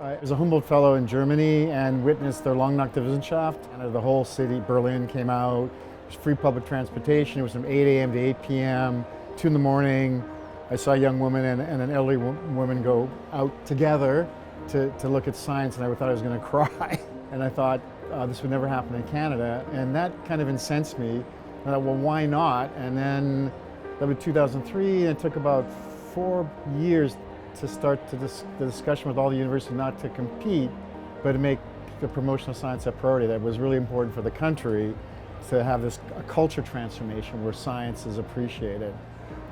I was a Humboldt Fellow in Germany and witnessed their Long Nacht der Wissenschaft. And the whole city, Berlin, came out. It was free public transportation. It was from 8 a.m. to 8 p.m., 2 in the morning. I saw a young woman and an elderly woman go out together to look at science, and I thought I was going to cry. And I thought, this would never happen in Canada. And that kind of incensed me. I thought, well, why not? And then that was 2003, and it took about 4 years to start the discussion with all the universities not to compete, but to make the promotion of science a priority. That was really important for the country to have a culture transformation where science is appreciated.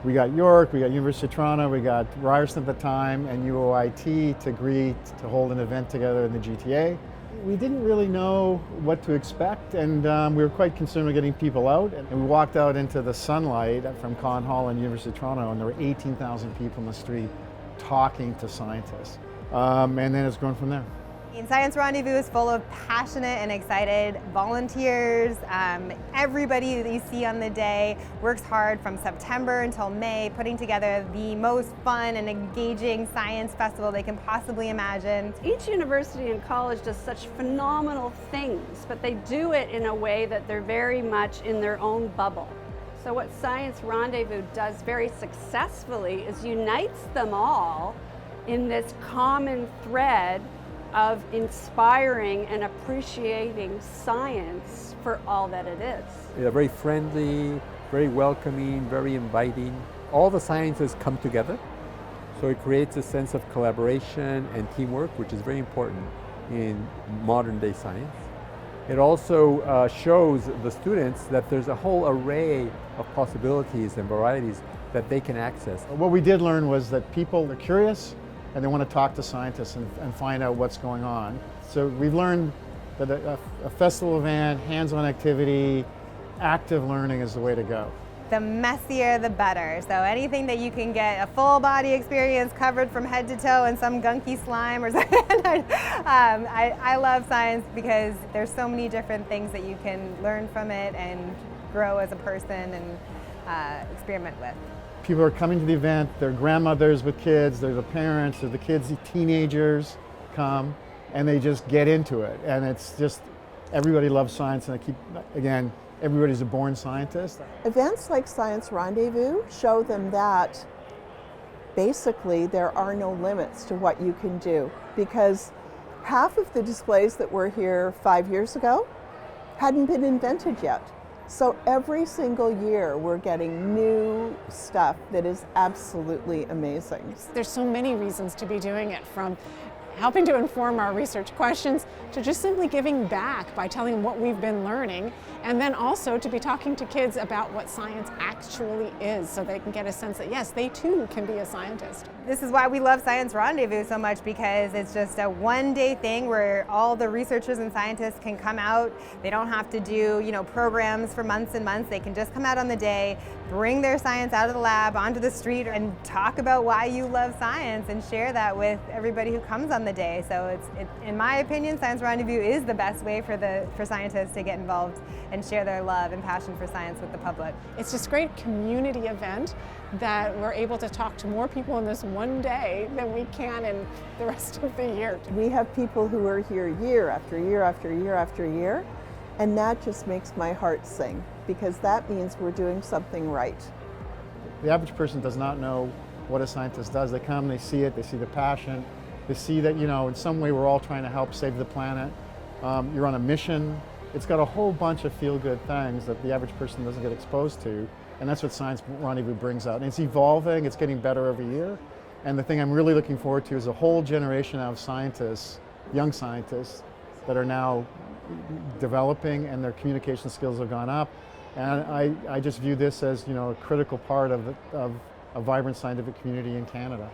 We got York, we got University of Toronto, we got Ryerson at the time, and UOIT to agree to hold an event together in the GTA. We didn't really know what to expect, and we were quite concerned with getting people out. And we walked out into the sunlight from Con Hall and University of Toronto, and there were 18,000 people in the street talking to scientists. And then it's grown from there. Science Rendezvous is full of passionate and excited volunteers. Everybody that you see on the day works hard from September until May, putting together the most fun and engaging science festival they can possibly imagine. Each university and college does such phenomenal things, but they do it in a way that they're very much in their own bubble. So what Science Rendezvous does very successfully is unites them all in this common thread of inspiring and appreciating science for all that it is. They're very friendly, very welcoming, very inviting. All the sciences come together, so it creates a sense of collaboration and teamwork, which is very important in modern day science. It also shows the students that there's a whole array of possibilities and varieties that they can access. What we did learn was that people are curious and they want to talk to scientists and find out what's going on. So we've learned that a festival event, hands-on activity, active learning is the way to go. The messier, the better. So anything that you can get a full body experience covered from head to toe in some gunky slime or something. I love science because there's so many different things that you can learn from it and grow as a person and experiment with. People are coming to the event, their grandmothers with kids, they're the parents, they're the kids, the teenagers come, and they just get into it. And it's just, everybody loves science, and again, everybody's a born scientist. Events like Science Rendezvous show them that basically there are no limits to what you can do, because half of the displays that were here 5 years ago hadn't been invented yet. So every single year we're getting new stuff that is absolutely amazing. There's so many reasons to be doing it, from helping to inform our research questions to just simply giving back by telling them what we've been learning, and then also to be talking to kids about what science actually is so they can get a sense that yes, they too can be a scientist. This is why we love Science Rendezvous so much, because it's just a one-day thing where all the researchers and scientists can come out. They don't have to do, programs for months and months. They can just come out on the day, bring their science out of the lab onto the street, and talk about why you love science and share that with everybody who comes on the day. So in my opinion, Science Rendezvous is the best way for scientists to get involved and share their love and passion for science with the public. It's this great community event that we're able to talk to more people in this one day than we can in the rest of the year. We have people who are here year after year after year after year, and that just makes my heart sing, because that means we're doing something right. The average person does not know what a scientist does. They come, they see it, they see the passion, they see that, in some way we're all trying to help save the planet. You're on a mission. It's got a whole bunch of feel-good things that the average person doesn't get exposed to, and that's what Science Rendezvous brings out. And it's evolving, it's getting better every year, and the thing I'm really looking forward to is a whole generation of scientists, young scientists, that are now developing, and their communication skills have gone up. And I just view this as a critical part of a vibrant scientific community in Canada.